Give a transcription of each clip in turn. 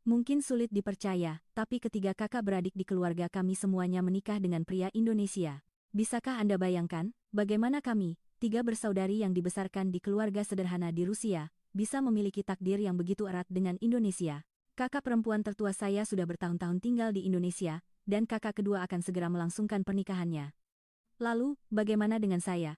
Mungkin sulit dipercaya, tapi ketiga kakak beradik di keluarga kami semuanya menikah dengan pria Indonesia. Bisakah Anda bayangkan, bagaimana kami, tiga bersaudari yang dibesarkan di keluarga sederhana di Rusia, bisa memiliki takdir yang begitu erat dengan Indonesia? Kakak perempuan tertua saya sudah bertahun-tahun tinggal di Indonesia, dan kakak kedua akan segera melangsungkan pernikahannya. Lalu, bagaimana dengan saya?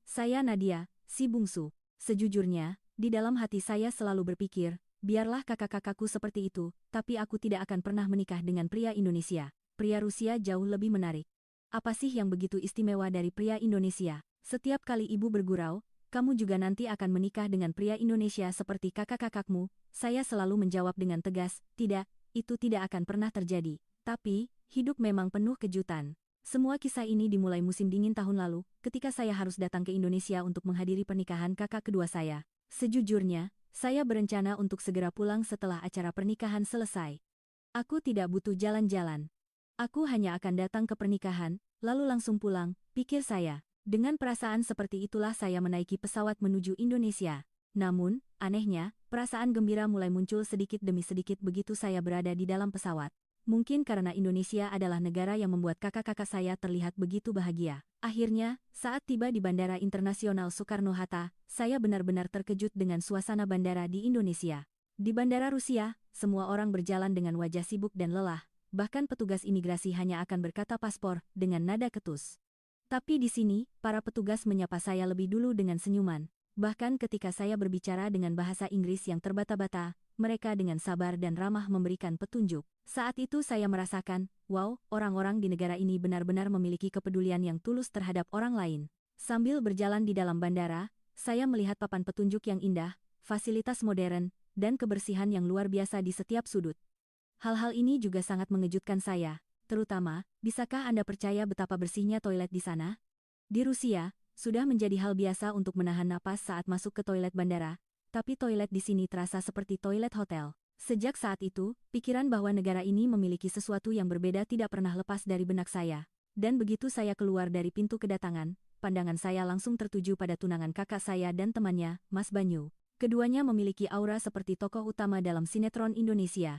Saya Nadia, si bungsu. Sejujurnya, di dalam hati saya selalu berpikir, biarlah kakak-kakakku seperti itu, tapi aku tidak akan pernah menikah dengan pria Indonesia. Pria Rusia jauh lebih menarik. Apa sih yang begitu istimewa dari pria Indonesia? Setiap kali ibu bergurau, kamu juga nanti akan menikah dengan pria Indonesia seperti kakak-kakakmu, saya selalu menjawab dengan tegas, tidak, itu tidak akan pernah terjadi. Tapi, hidup memang penuh kejutan. Semua kisah ini dimulai musim dingin tahun lalu, ketika saya harus datang ke Indonesia untuk menghadiri pernikahan kakak kedua saya. Sejujurnya, saya berencana untuk segera pulang setelah acara pernikahan selesai. Aku tidak butuh jalan-jalan. Aku hanya akan datang ke pernikahan, lalu langsung pulang, pikir saya. Dengan perasaan seperti itulah saya menaiki pesawat menuju Indonesia. Namun, anehnya, perasaan gembira mulai muncul sedikit demi sedikit begitu saya berada di dalam pesawat. Mungkin karena Indonesia adalah negara yang membuat kakak-kakak saya terlihat begitu bahagia. Akhirnya, saat tiba di Bandara Internasional Soekarno-Hatta, saya benar-benar terkejut dengan suasana bandara di Indonesia. Di bandara Rusia, semua orang berjalan dengan wajah sibuk dan lelah, bahkan petugas imigrasi hanya akan berkata paspor dengan nada ketus. Tapi di sini, para petugas menyapa saya lebih dulu dengan senyuman. Bahkan ketika saya berbicara dengan bahasa Inggris yang terbata-bata, mereka dengan sabar dan ramah memberikan petunjuk. Saat itu saya merasakan, wow, orang-orang di negara ini benar-benar memiliki kepedulian yang tulus terhadap orang lain. Sambil berjalan di dalam bandara, saya melihat papan petunjuk yang indah, fasilitas modern, dan kebersihan yang luar biasa di setiap sudut. Hal-hal ini juga sangat mengejutkan saya, terutama, bisakah Anda percaya betapa bersihnya toilet di sana? Di Rusia, sudah menjadi hal biasa untuk menahan napas saat masuk ke toilet bandara, tapi toilet di sini terasa seperti toilet hotel. Sejak saat itu, pikiran bahwa negara ini memiliki sesuatu yang berbeda tidak pernah lepas dari benak saya. Dan begitu saya keluar dari pintu kedatangan, pandangan saya langsung tertuju pada tunangan kakak saya dan temannya, Mas Banyu. Keduanya memiliki aura seperti tokoh utama dalam sinetron Indonesia.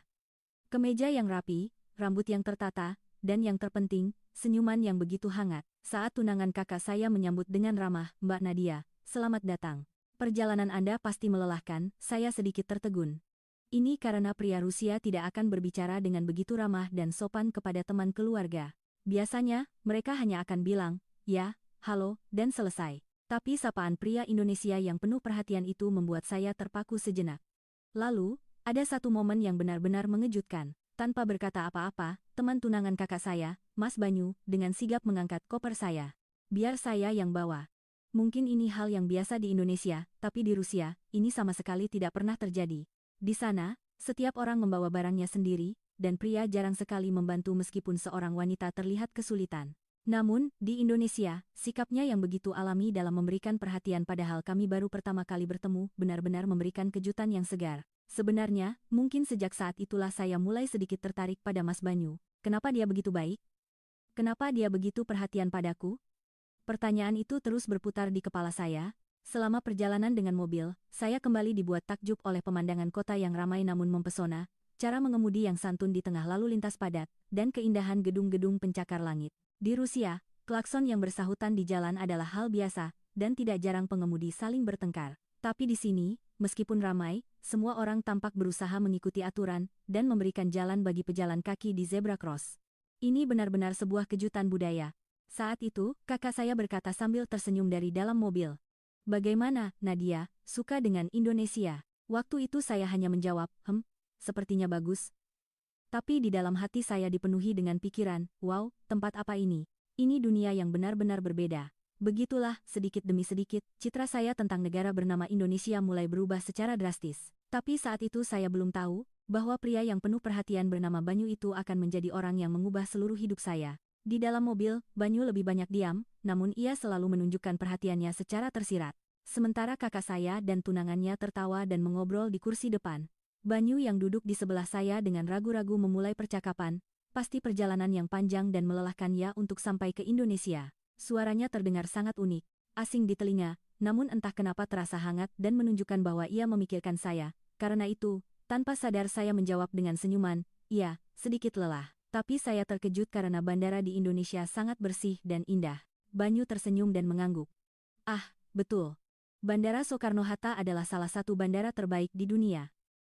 Kemeja yang rapi, rambut yang tertata, dan yang terpenting, senyuman yang begitu hangat. Saat tunangan kakak saya menyambut dengan ramah, Mbak Nadia, selamat datang. Perjalanan Anda pasti melelahkan, saya sedikit tertegun. Ini karena pria Rusia tidak akan berbicara dengan begitu ramah dan sopan kepada teman keluarga. Biasanya, mereka hanya akan bilang, ya, halo, dan selesai. Tapi sapaan pria Indonesia yang penuh perhatian itu membuat saya terpaku sejenak. Lalu, ada satu momen yang benar-benar mengejutkan. Tanpa berkata apa-apa, teman tunangan kakak saya, Mas Banyu, dengan sigap mengangkat koper saya. Biar saya yang bawa. Mungkin ini hal yang biasa di Indonesia, tapi di Rusia, ini sama sekali tidak pernah terjadi. Di sana, setiap orang membawa barangnya sendiri, dan pria jarang sekali membantu meskipun seorang wanita terlihat kesulitan. Namun, di Indonesia, sikapnya yang begitu alami dalam memberikan perhatian padahal kami baru pertama kali bertemu, benar-benar memberikan kejutan yang segar. Sebenarnya, mungkin sejak saat itulah saya mulai sedikit tertarik pada Mas Banyu. Kenapa dia begitu baik? Kenapa dia begitu perhatian padaku? Pertanyaan itu terus berputar di kepala saya. Selama perjalanan dengan mobil, saya kembali dibuat takjub oleh pemandangan kota yang ramai namun mempesona, cara mengemudi yang santun di tengah lalu lintas padat, dan keindahan gedung-gedung pencakar langit. Di Rusia, klakson yang bersahutan di jalan adalah hal biasa, dan tidak jarang pengemudi saling bertengkar. Tapi di sini, meskipun ramai, semua orang tampak berusaha mengikuti aturan, dan memberikan jalan bagi pejalan kaki di zebra cross. Ini benar-benar sebuah kejutan budaya. Saat itu, kakak saya berkata sambil tersenyum dari dalam mobil. Bagaimana, Nadia, suka dengan Indonesia? Waktu itu saya hanya menjawab, sepertinya bagus. Tapi di dalam hati saya dipenuhi dengan pikiran, wow, tempat apa ini? Ini dunia yang benar-benar berbeda. Begitulah, sedikit demi sedikit, citra saya tentang negara bernama Indonesia mulai berubah secara drastis. Tapi saat itu saya belum tahu, bahwa pria yang penuh perhatian bernama Banyu itu akan menjadi orang yang mengubah seluruh hidup saya. Di dalam mobil, Banyu lebih banyak diam, namun ia selalu menunjukkan perhatiannya secara tersirat. Sementara kakak saya dan tunangannya tertawa dan mengobrol di kursi depan. Banyu yang duduk di sebelah saya dengan ragu-ragu memulai percakapan, pasti perjalanan yang panjang dan melelahkan ya untuk sampai ke Indonesia. Suaranya terdengar sangat unik, asing di telinga, namun entah kenapa terasa hangat dan menunjukkan bahwa ia memikirkan saya. Karena itu, Tanpa sadar saya menjawab dengan senyuman, iya, sedikit lelah. Tapi saya terkejut karena bandara di Indonesia sangat bersih dan indah. Banyu tersenyum dan mengangguk. Ah, betul. Bandara Soekarno-Hatta adalah salah satu bandara terbaik di dunia.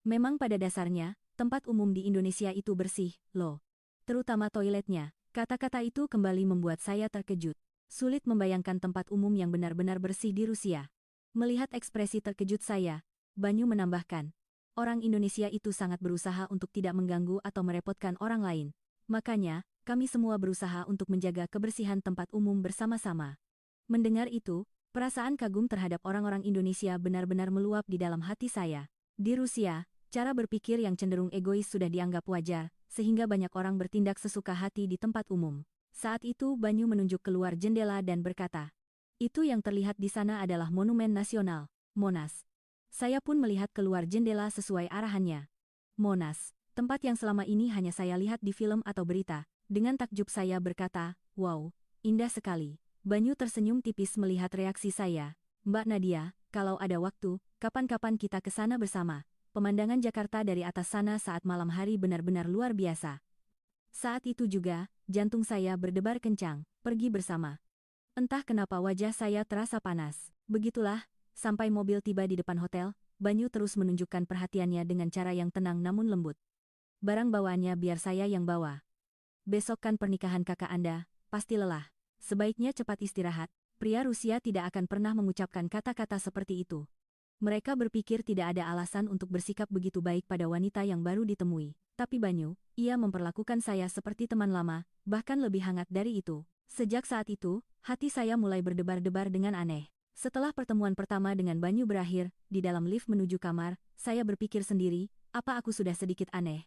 Memang pada dasarnya, tempat umum di Indonesia itu bersih, loh. Terutama toiletnya. Kata-kata itu kembali membuat saya terkejut. Sulit membayangkan tempat umum yang benar-benar bersih di Rusia. Melihat ekspresi terkejut saya, Banyu menambahkan, orang Indonesia itu sangat berusaha untuk tidak mengganggu atau merepotkan orang lain. Makanya, kami semua berusaha untuk menjaga kebersihan tempat umum bersama-sama. Mendengar itu, perasaan kagum terhadap orang-orang Indonesia benar-benar meluap di dalam hati saya. Di Rusia, cara berpikir yang cenderung egois sudah dianggap wajar, sehingga banyak orang bertindak sesuka hati di tempat umum. Saat itu Banyu menunjuk keluar jendela dan berkata, "Itu yang terlihat di sana adalah Monumen Nasional, Monas." Saya pun melihat keluar jendela sesuai arahannya. Monas, tempat yang selama ini hanya saya lihat di film atau berita. Dengan takjub saya berkata, "Wow, indah sekali." Banyu tersenyum tipis melihat reaksi saya. "Mbak Nadia, kalau ada waktu, kapan-kapan kita ke sana bersama. Pemandangan Jakarta dari atas sana saat malam hari benar-benar luar biasa." Saat itu juga, jantung saya berdebar kencang, pergi bersama. Entah kenapa wajah saya terasa panas. Begitulah, sampai mobil tiba di depan hotel, Banyu terus menunjukkan perhatiannya dengan cara yang tenang namun lembut. "Barang bawaannya biar saya yang bawa. Besok kan pernikahan kakak Anda, pasti lelah. Sebaiknya cepat istirahat." Pria Rusia tidak akan pernah mengucapkan kata-kata seperti itu. Mereka berpikir tidak ada alasan untuk bersikap begitu baik pada wanita yang baru ditemui. Tapi Banyu, ia memperlakukan saya seperti teman lama, bahkan lebih hangat dari itu. Sejak saat itu, hati saya mulai berdebar-debar dengan aneh. Setelah pertemuan pertama dengan Banyu berakhir, di dalam lift menuju kamar, saya berpikir sendiri, apa aku sudah sedikit aneh?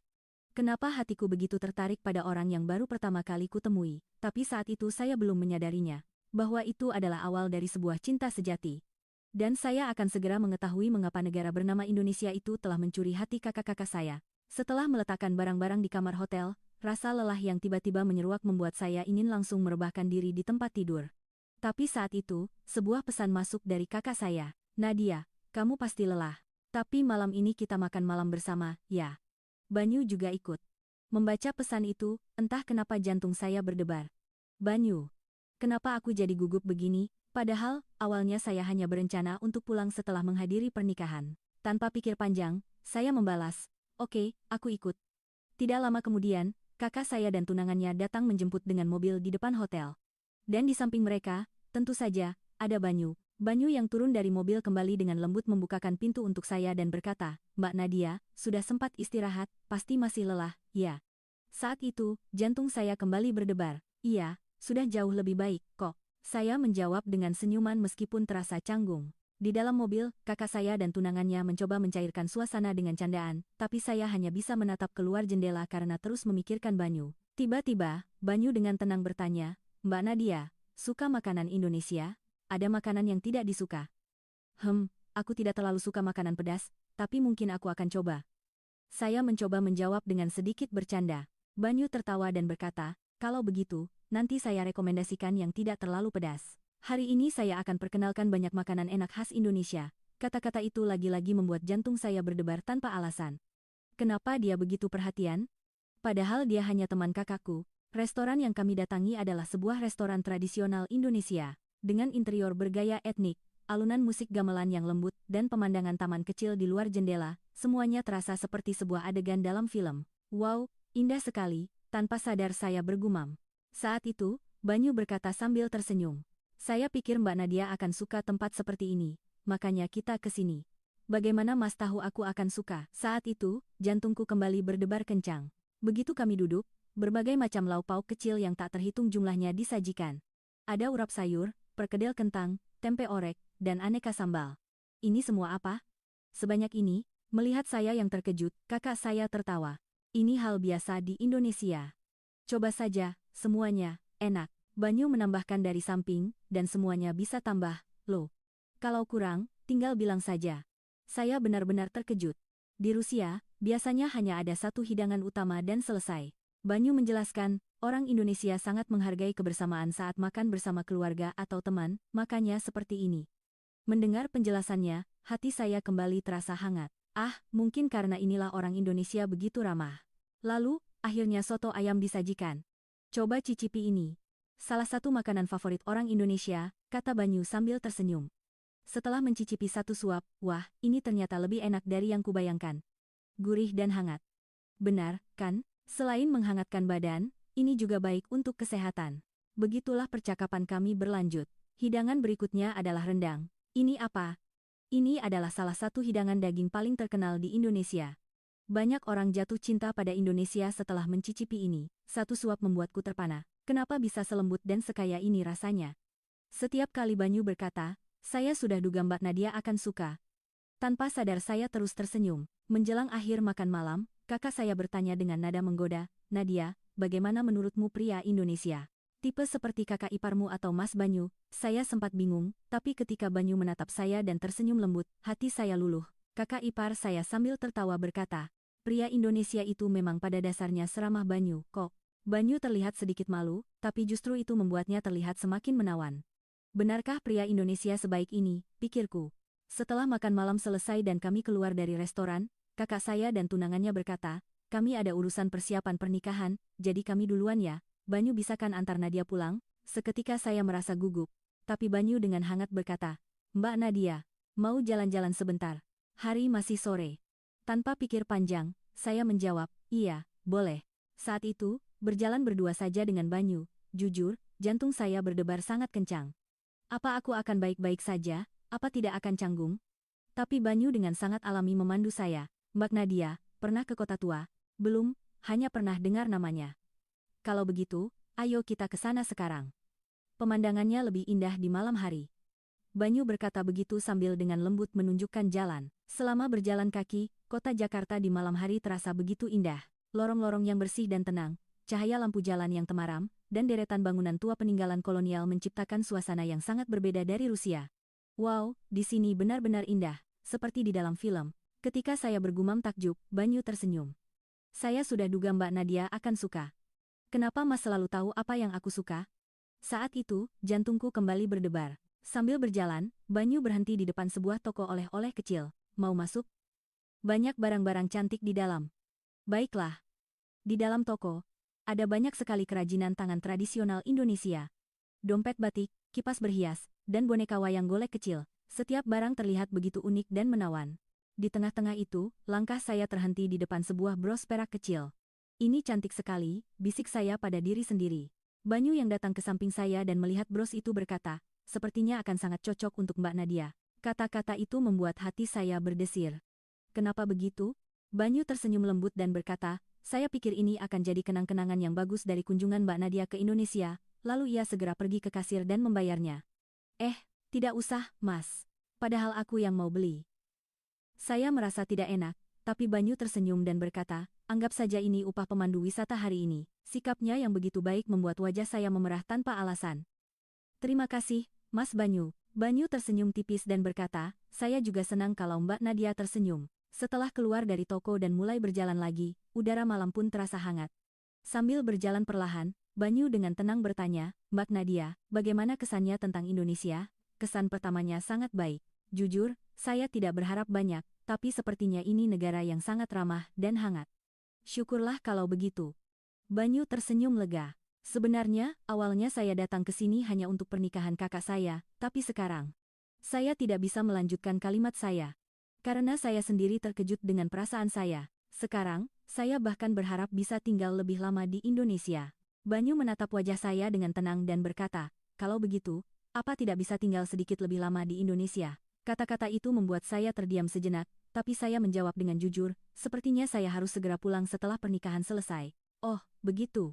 Kenapa hatiku begitu tertarik pada orang yang baru pertama kali kutemui? Tapi saat itu saya belum menyadarinya, bahwa itu adalah awal dari sebuah cinta sejati. Dan saya akan segera mengetahui mengapa negara bernama Indonesia itu telah mencuri hati kakak-kakak saya. Setelah meletakkan barang-barang di kamar hotel, rasa lelah yang tiba-tiba menyeruak membuat saya ingin langsung merebahkan diri di tempat tidur. Tapi saat itu, sebuah pesan masuk dari kakak saya. "Nadia, kamu pasti lelah. Tapi malam ini kita makan malam bersama, ya?" Banyu juga ikut. Membaca pesan itu, entah kenapa jantung saya berdebar. "Banyu, kenapa aku jadi gugup begini? Padahal, awalnya saya hanya berencana untuk pulang setelah menghadiri pernikahan." Tanpa pikir panjang, saya membalas, "Oke, aku ikut." Tidak lama kemudian, kakak saya dan tunangannya datang menjemput dengan mobil di depan hotel. Dan di samping mereka, tentu saja, ada Banyu. Banyu yang turun dari mobil kembali dengan lembut membukakan pintu untuk saya dan berkata, "Mbak Nadia, sudah sempat istirahat, pasti masih lelah, ya?" Saat itu, jantung saya kembali berdebar. "Iya, sudah jauh lebih baik, kok." Saya menjawab dengan senyuman meskipun terasa canggung. Di dalam mobil, kakak saya dan tunangannya mencoba mencairkan suasana dengan candaan, tapi saya hanya bisa menatap keluar jendela karena terus memikirkan Banyu. Tiba-tiba, Banyu dengan tenang bertanya, "Mbak Nadia, suka makanan Indonesia? Ada makanan yang tidak disuka?" Aku tidak terlalu suka makanan pedas, tapi mungkin aku akan coba." Saya mencoba menjawab dengan sedikit bercanda. Banyu tertawa dan berkata, "Kalau begitu, nanti saya rekomendasikan yang tidak terlalu pedas. Hari ini saya akan perkenalkan banyak makanan enak khas Indonesia." Kata-kata itu lagi-lagi membuat jantung saya berdebar tanpa alasan. Kenapa dia begitu perhatian? Padahal dia hanya teman kakakku. Restoran yang kami datangi adalah sebuah restoran tradisional Indonesia, dengan interior bergaya etnik, alunan musik gamelan yang lembut, dan pemandangan taman kecil di luar jendela, semuanya terasa seperti sebuah adegan dalam film. "Wow, indah sekali," tanpa sadar saya bergumam. Saat itu, Banyu berkata sambil tersenyum, "Saya pikir Mbak Nadia akan suka tempat seperti ini, makanya kita ke sini." "Bagaimana Mas tahu aku akan suka?" Saat itu, jantungku kembali berdebar kencang. Begitu kami duduk, berbagai macam lauk pauk kecil yang tak terhitung jumlahnya disajikan. Ada urap sayur, perkedel kentang, tempe orek, dan aneka sambal. "Ini semua apa? Sebanyak ini?" Melihat saya yang terkejut, kakak saya tertawa. "Ini hal biasa di Indonesia. Coba saja, semuanya enak." Banyu menambahkan dari samping, "Dan semuanya bisa tambah, loh. Kalau kurang, tinggal bilang saja." Saya benar-benar terkejut. Di Rusia, biasanya hanya ada satu hidangan utama dan selesai. Banyu menjelaskan, orang Indonesia sangat menghargai kebersamaan saat makan bersama keluarga atau teman, makanya seperti ini. Mendengar penjelasannya, hati saya kembali terasa hangat. Ah, mungkin karena inilah orang Indonesia begitu ramah. Lalu, akhirnya soto ayam disajikan. Coba cicipi ini. Salah satu makanan favorit orang Indonesia, kata Banyu sambil tersenyum. Setelah mencicipi satu suap, wah, ini ternyata lebih enak dari yang kubayangkan. Gurih dan hangat. Benar, kan? Selain menghangatkan badan, ini juga baik untuk kesehatan. Begitulah percakapan kami berlanjut. Hidangan berikutnya adalah rendang. Ini apa? Ini adalah salah satu hidangan daging paling terkenal di Indonesia. Banyak orang jatuh cinta pada Indonesia setelah mencicipi ini. Satu suap membuatku terpana. Kenapa bisa selembut dan sekaya ini rasanya? Setiap kali Banyu berkata, saya sudah duga Mbak Nadia akan suka. Tanpa sadar saya terus tersenyum. Menjelang akhir makan malam, kakak saya bertanya dengan nada menggoda, Nadia, bagaimana menurutmu pria Indonesia? Tipe seperti kakak iparmu atau Mas Banyu? Saya sempat bingung, tapi ketika Banyu menatap saya dan tersenyum lembut, hati saya luluh. Kakak ipar saya sambil tertawa berkata, pria Indonesia itu memang pada dasarnya seramah Banyu, kok. Banyu terlihat sedikit malu, tapi justru itu membuatnya terlihat semakin menawan. Benarkah pria Indonesia sebaik ini, pikirku. Setelah makan malam selesai dan kami keluar dari restoran, kakak saya dan tunangannya berkata, kami ada urusan persiapan pernikahan, jadi kami duluan ya. Banyu bisakan antar Nadia pulang? Seketika saya merasa gugup. Tapi Banyu dengan hangat berkata, Mbak Nadia, mau jalan-jalan sebentar? Hari masih sore. Tanpa pikir panjang, saya menjawab, iya, boleh. Saat itu, berjalan berdua saja dengan Banyu. Jujur, jantung saya berdebar sangat kencang. Apa aku akan baik-baik saja? Apa tidak akan canggung? Tapi Banyu dengan sangat alami memandu saya. Mbak Nadia, pernah ke Kota Tua? Belum, hanya pernah dengar namanya. Kalau begitu, ayo kita ke sana sekarang. Pemandangannya lebih indah di malam hari. Banyu berkata begitu sambil dengan lembut menunjukkan jalan. Selama berjalan kaki, kota Jakarta di malam hari terasa begitu indah. Lorong-lorong yang bersih dan tenang, cahaya lampu jalan yang temaram, dan deretan bangunan tua peninggalan kolonial menciptakan suasana yang sangat berbeda dari Rusia. Wow, di sini benar-benar indah, seperti di dalam film. Ketika saya bergumam takjub, Banyu tersenyum. Saya sudah duga Mbak Nadia akan suka. Kenapa Mas selalu tahu apa yang aku suka? Saat itu, jantungku kembali berdebar. Sambil berjalan, Banyu berhenti di depan sebuah toko oleh-oleh kecil. Mau masuk? Banyak barang-barang cantik di dalam. Baiklah. Di dalam toko, ada banyak sekali kerajinan tangan tradisional Indonesia. Dompet batik, kipas berhias, dan boneka wayang golek kecil. Setiap barang terlihat begitu unik dan menawan. Di tengah-tengah itu, langkah saya terhenti di depan sebuah bros perak kecil. Ini cantik sekali, bisik saya pada diri sendiri. Banyu yang datang ke samping saya dan melihat bros itu berkata, sepertinya akan sangat cocok untuk Mbak Nadia. Kata-kata itu membuat hati saya berdesir. Kenapa begitu? Banyu tersenyum lembut dan berkata, saya pikir ini akan jadi kenang-kenangan yang bagus dari kunjungan Mbak Nadia ke Indonesia. Lalu ia segera pergi ke kasir dan membayarnya. Tidak usah, Mas. Padahal aku yang mau beli. Saya merasa tidak enak, tapi Banyu tersenyum dan berkata, anggap saja ini upah pemandu wisata hari ini. Sikapnya yang begitu baik membuat wajah saya memerah tanpa alasan. Terima kasih, Mas Banyu. Banyu tersenyum tipis dan berkata, saya juga senang kalau Mbak Nadia tersenyum. Setelah keluar dari toko dan mulai berjalan lagi, udara malam pun terasa hangat. Sambil berjalan perlahan, Banyu dengan tenang bertanya, Mbak Nadia, bagaimana kesannya tentang Indonesia? Kesan pertamanya sangat baik. Jujur, saya tidak berharap banyak, tapi sepertinya ini negara yang sangat ramah dan hangat. Syukurlah kalau begitu. Banyu tersenyum lega. Sebenarnya, awalnya saya datang ke sini hanya untuk pernikahan kakak saya, tapi sekarang, saya tidak bisa melanjutkan kalimat saya. Karena saya sendiri terkejut dengan perasaan saya. Sekarang, saya bahkan berharap bisa tinggal lebih lama di Indonesia. Banyu menatap wajah saya dengan tenang dan berkata, kalau begitu, apa tidak bisa tinggal sedikit lebih lama di Indonesia? Kata-kata itu membuat saya terdiam sejenak, tapi saya menjawab dengan jujur, sepertinya saya harus segera pulang setelah pernikahan selesai. Oh, begitu.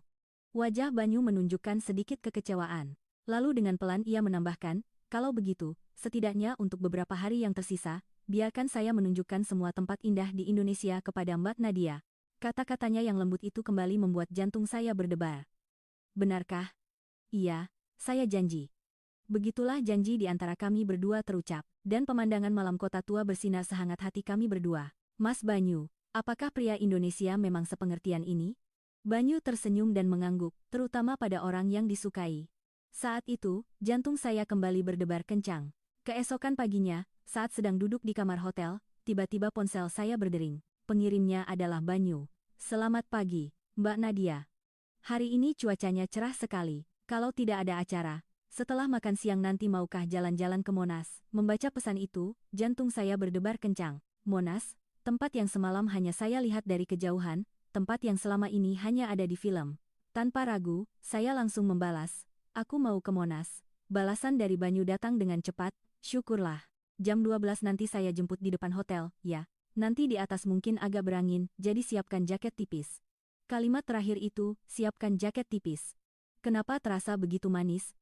Wajah Banyu menunjukkan sedikit kekecewaan. Lalu dengan pelan ia menambahkan, kalau begitu, setidaknya untuk beberapa hari yang tersisa, biarkan saya menunjukkan semua tempat indah di Indonesia kepada Mbak Nadia. Kata-katanya yang lembut itu kembali membuat jantung saya berdebar. Benarkah? Iya, saya janji. Begitulah janji di antara kami berdua terucap, dan pemandangan malam kota tua bersinar sehangat hati kami berdua. Mas Banyu, apakah pria Indonesia memang sepengertian ini? Banyu tersenyum dan mengangguk, terutama pada orang yang disukai. Saat itu, jantung saya kembali berdebar kencang. Keesokan paginya, saat sedang duduk di kamar hotel, tiba-tiba ponsel saya berdering. Pengirimnya adalah Banyu. Selamat pagi, Mbak Nadia. Hari ini cuacanya cerah sekali. Kalau tidak ada acara, setelah makan siang nanti maukah jalan-jalan ke Monas? Membaca pesan itu, jantung saya berdebar kencang. Monas, tempat yang semalam hanya saya lihat dari kejauhan, tempat yang selama ini hanya ada di film. Tanpa ragu, saya langsung membalas, aku mau ke Monas. Balasan dari Banyu datang dengan cepat, syukurlah. Jam 12 nanti saya jemput di depan hotel, ya. Nanti di atas mungkin agak berangin, jadi siapkan jaket tipis. Kalimat terakhir itu, siapkan jaket tipis. Kenapa terasa begitu manis?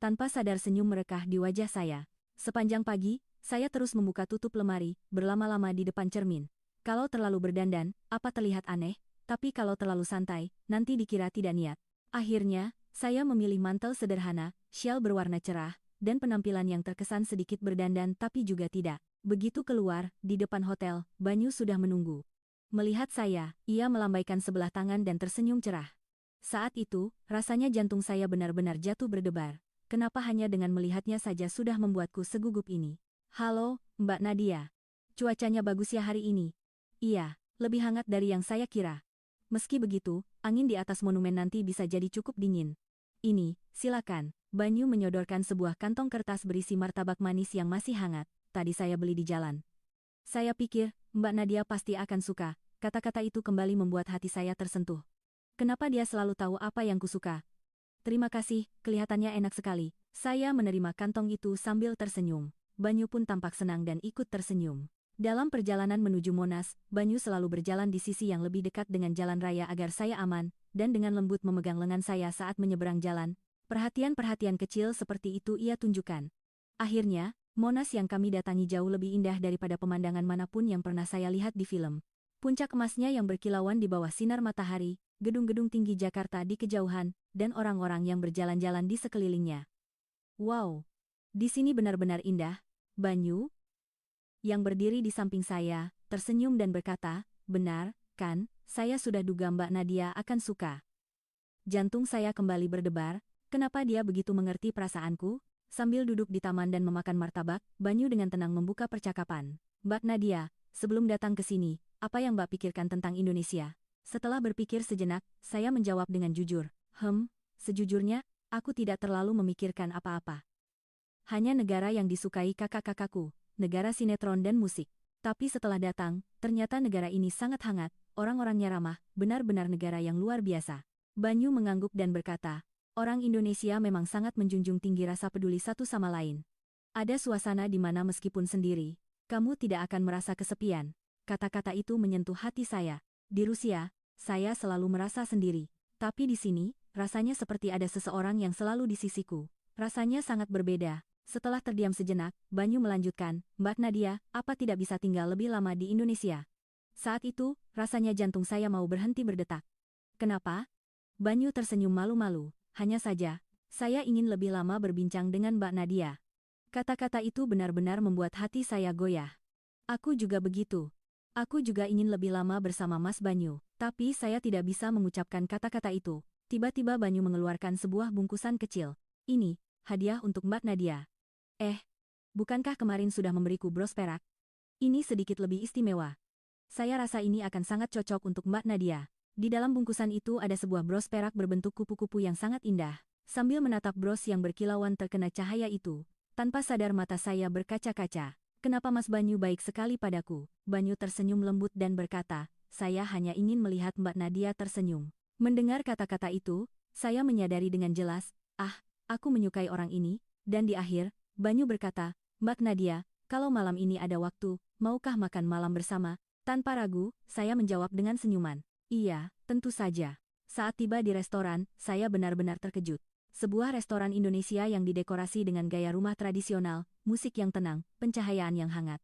Tanpa sadar senyum merekah di wajah saya. Sepanjang pagi, saya terus membuka tutup lemari, berlama-lama di depan cermin. Kalau terlalu berdandan, apa terlihat aneh? Tapi kalau terlalu santai, nanti dikira tidak niat. Akhirnya, saya memilih mantel sederhana, syal berwarna cerah, dan penampilan yang terkesan sedikit berdandan tapi juga tidak. Begitu keluar, di depan hotel, Banyu sudah menunggu. Melihat saya, ia melambaikan sebelah tangan dan tersenyum cerah. Saat itu, rasanya jantung saya benar-benar jatuh berdebar. Kenapa hanya dengan melihatnya saja sudah membuatku segugup ini? Halo, Mbak Nadia. Cuacanya bagus ya hari ini? Iya, lebih hangat dari yang saya kira. Meski begitu, angin di atas monumen nanti bisa jadi cukup dingin. Ini, silakan. Banyu menyodorkan sebuah kantong kertas berisi martabak manis yang masih hangat. Tadi saya beli di jalan. Saya pikir, Mbak Nadia pasti akan suka. Kata-kata itu kembali membuat hati saya tersentuh. Kenapa dia selalu tahu apa yang kusuka? Terima kasih, kelihatannya enak sekali. Saya menerima kantong itu sambil tersenyum. Banyu pun tampak senang dan ikut tersenyum. Dalam perjalanan menuju Monas, Banyu selalu berjalan di sisi yang lebih dekat dengan jalan raya agar saya aman, dan dengan lembut memegang lengan saya saat menyeberang jalan. Perhatian-perhatian kecil seperti itu ia tunjukkan. Akhirnya, Monas yang kami datangi jauh lebih indah daripada pemandangan manapun yang pernah saya lihat di film. Puncak emasnya yang berkilauan di bawah sinar matahari, gedung-gedung tinggi Jakarta di kejauhan, dan orang-orang yang berjalan-jalan di sekelilingnya. Wow! Di sini benar-benar indah, Banyu. Yang berdiri di samping saya, tersenyum dan berkata, benar, kan, saya sudah duga Mbak Nadia akan suka. Jantung saya kembali berdebar, kenapa dia begitu mengerti perasaanku? Sambil duduk di taman dan memakan martabak, Banyu dengan tenang membuka percakapan. Mbak Nadia, sebelum datang ke sini, apa yang Mbak pikirkan tentang Indonesia? Setelah berpikir sejenak, saya menjawab dengan jujur. Sejujurnya, aku tidak terlalu memikirkan apa-apa. Hanya negara yang disukai kakak-kakakku, negara sinetron dan musik. Tapi setelah datang, ternyata negara ini sangat hangat, orang-orangnya ramah, benar-benar negara yang luar biasa. Banyu mengangguk dan berkata, orang Indonesia memang sangat menjunjung tinggi rasa peduli satu sama lain. Ada suasana di mana meskipun sendiri, kamu tidak akan merasa kesepian. Kata-kata itu menyentuh hati saya. Di Rusia, saya selalu merasa sendiri. Tapi di sini, rasanya seperti ada seseorang yang selalu di sisiku. Rasanya sangat berbeda. Setelah terdiam sejenak, Banyu melanjutkan, Mbak Nadia, apa tidak bisa tinggal lebih lama di Indonesia? Saat itu, rasanya jantung saya mau berhenti berdetak. Kenapa? Banyu tersenyum malu-malu. Hanya saja, saya ingin lebih lama berbincang dengan Mbak Nadia. Kata-kata itu benar-benar membuat hati saya goyah. Aku juga begitu. Aku juga ingin lebih lama bersama Mas Banyu, tapi saya tidak bisa mengucapkan kata-kata itu. Tiba-tiba Banyu mengeluarkan sebuah bungkusan kecil. Ini, hadiah untuk Mbak Nadia. Bukankah kemarin sudah memberiku bros perak? Ini sedikit lebih istimewa. Saya rasa ini akan sangat cocok untuk Mbak Nadia. Di dalam bungkusan itu ada sebuah bros perak berbentuk kupu-kupu yang sangat indah. Sambil menatap bros yang berkilauan terkena cahaya itu, tanpa sadar mata saya berkaca-kaca. Kenapa Mas Banyu baik sekali padaku? Banyu tersenyum lembut dan berkata, saya hanya ingin melihat Mbak Nadia tersenyum. Mendengar kata-kata itu, saya menyadari dengan jelas, aku menyukai orang ini, dan di akhir, Banyu berkata, Mbak Nadia, kalau malam ini ada waktu, maukah makan malam bersama? Tanpa ragu, saya menjawab dengan senyuman. Iya, tentu saja. Saat tiba di restoran, saya benar-benar terkejut. Sebuah restoran Indonesia yang didekorasi dengan gaya rumah tradisional, musik yang tenang, pencahayaan yang hangat.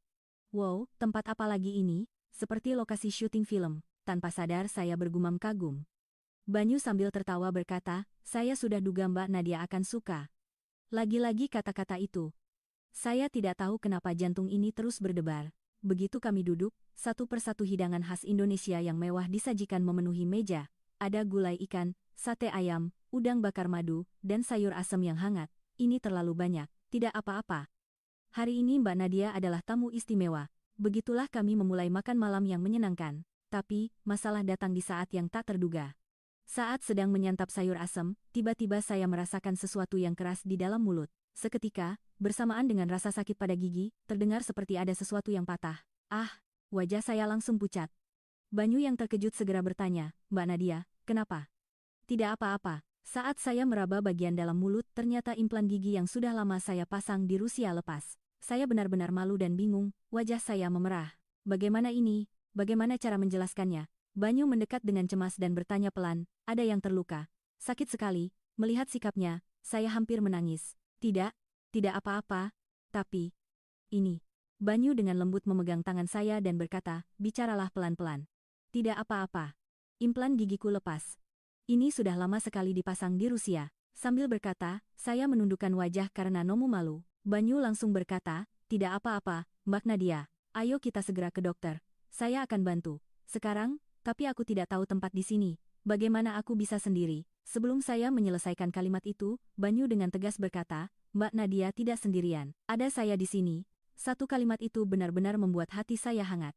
Wow, tempat apa lagi ini? Seperti lokasi syuting film. Tanpa sadar saya bergumam kagum. Banyu sambil tertawa berkata, saya sudah duga Mbak Nadia akan suka. Lagi-lagi kata-kata itu. Saya tidak tahu kenapa jantung ini terus berdebar. Begitu kami duduk, satu persatu hidangan khas Indonesia yang mewah disajikan memenuhi meja. Ada gulai ikan, sate ayam, udang bakar madu, dan sayur asem yang hangat. Ini terlalu banyak, tidak apa-apa. Hari ini Mbak Nadia adalah tamu istimewa. Begitulah kami memulai makan malam yang menyenangkan. Tapi, masalah datang di saat yang tak terduga. Saat sedang menyantap sayur asem, tiba-tiba saya merasakan sesuatu yang keras di dalam mulut. Seketika, bersamaan dengan rasa sakit pada gigi, terdengar seperti ada sesuatu yang patah. Ah, wajah saya langsung pucat. Banyu yang terkejut segera bertanya, "Mbak Nadia, kenapa?" "Tidak apa-apa." Saat saya meraba bagian dalam mulut, ternyata implan gigi yang sudah lama saya pasang di Rusia lepas. Saya benar-benar malu dan bingung, wajah saya memerah. "Bagaimana ini? Bagaimana cara menjelaskannya?" Banyu mendekat dengan cemas dan bertanya pelan, "Ada yang terluka?" "Sakit sekali." Melihat sikapnya, saya hampir menangis. "Tidak, tidak apa-apa. Tapi, ini." Banyu dengan lembut memegang tangan saya dan berkata, "Bicaralah pelan-pelan." "Tidak apa-apa. Implan gigiku lepas. Ini sudah lama sekali dipasang di Rusia." Sambil berkata, saya menundukkan wajah karena nomu malu. Banyu langsung berkata, "Tidak apa-apa, Mbak Nadia. Ayo kita segera ke dokter. Saya akan bantu. Sekarang, tapi aku tidak tahu tempat di sini. Bagaimana aku bisa sendiri?" Sebelum saya menyelesaikan kalimat itu, Banyu dengan tegas berkata, "Mbak Nadia tidak sendirian. Ada saya di sini." Satu kalimat itu benar-benar membuat hati saya hangat.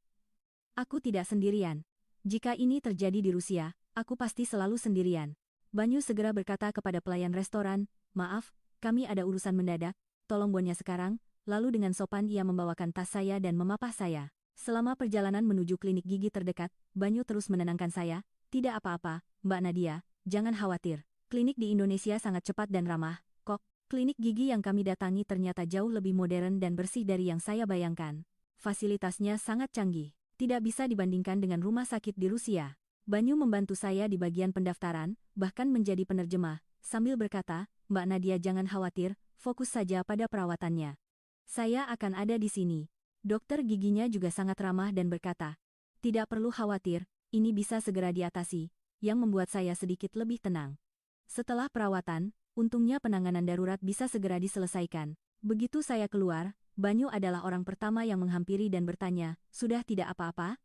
Aku tidak sendirian. Jika ini terjadi di Rusia, aku pasti selalu sendirian. Banyu segera berkata kepada pelayan restoran, "Maaf, kami ada urusan mendadak, tolong bonnya sekarang." Lalu dengan sopan ia membawakan tas saya dan memapah saya. Selama perjalanan menuju klinik gigi terdekat, Banyu terus menenangkan saya, "Tidak apa-apa, Mbak Nadia, jangan khawatir. Klinik di Indonesia sangat cepat dan ramah, kok." Klinik gigi yang kami datangi ternyata jauh lebih modern dan bersih dari yang saya bayangkan. Fasilitasnya sangat canggih. Tidak bisa dibandingkan dengan rumah sakit di Rusia. Banyu membantu saya di bagian pendaftaran, bahkan menjadi penerjemah, sambil berkata, "Mbak Nadia jangan khawatir, fokus saja pada perawatannya. Saya akan ada di sini." Dokter giginya juga sangat ramah dan berkata, "Tidak perlu khawatir, ini bisa segera diatasi," yang membuat saya sedikit lebih tenang. Setelah perawatan, untungnya penanganan darurat bisa segera diselesaikan. Begitu saya keluar, Banyu adalah orang pertama yang menghampiri dan bertanya, "Sudah tidak apa-apa?